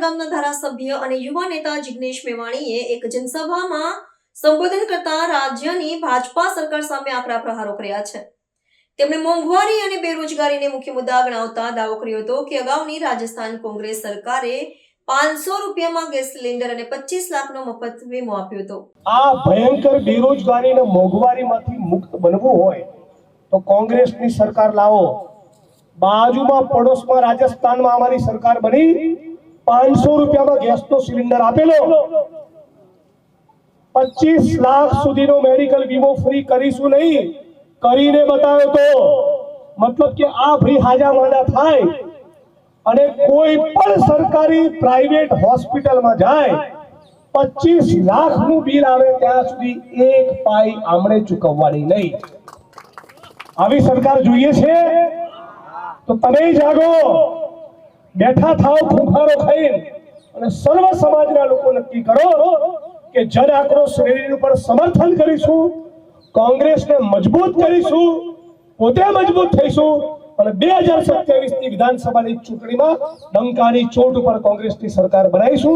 ગામના ધારાસભ્ય અને યુવા નેતા જિગ્નેશ મેવાણીએ એક જનસભામાં સંબોધન કરતા રાજ્યની ભાજપા સરકાર સામે આકરા પ્રહારો કર્યા છે। તેમણે મોંઘવારી અને બેરોજગારીને મુખ્ય મુદ્દા ગણાવતા દાવો કર્યો હતો કે અગાઉની રાજસ્થાન કોંગ્રેસ સરકારે 500 રૂપિયામાં ગેસ સિલિન્ડર અને 25 લાખનો મફત વીમો આપ્યો હતો। આ ભયંકર બેરોજગારી અને મોંઘવારીમાંથી મુક્ત બનવું હોય તો કોંગ્રેસની સરકાર લાવો। બાજુમાં પડોશમાં રાજસ્થાનમાં અમારી સરકાર બની 500 રૂપિયામાં ગેસનો સિલિન્ડર આપેલો, 25 લાખ સુધીનો મેડિકલ વીમો ફ્રી કરીશું નહીં, કરીને બતાવ્યો તો મતલબ કે આ ફ્રી હાજા માંદા થાય અને કોઈ પણ સરકારી પ્રાઇવેટ હોસ્પિટલમાં જાય 25 લાખનું બિલ આવે ત્યાં સુધી એક પાઈ આમણે ચૂકવવાની નહીં। આવી સરકાર જોઈએ છે તો તમે જાગો, બેઠા થાવ ફૂંફારો ખાઈને અને સર્વ સમાજના લોકો નક્કી કરો કે જન આક્રોશ રેલીનું પણ સમર્થન કરીશું, કોંગ્રેસને મજબૂત કરીશું, પોતે મજબૂત થઈશું અને 2027ની વિધાનસભાની ચૂંટણીમાં ડંકાની ચોટ ઉપર કોંગ્રેસની સરકાર બનાવીશું।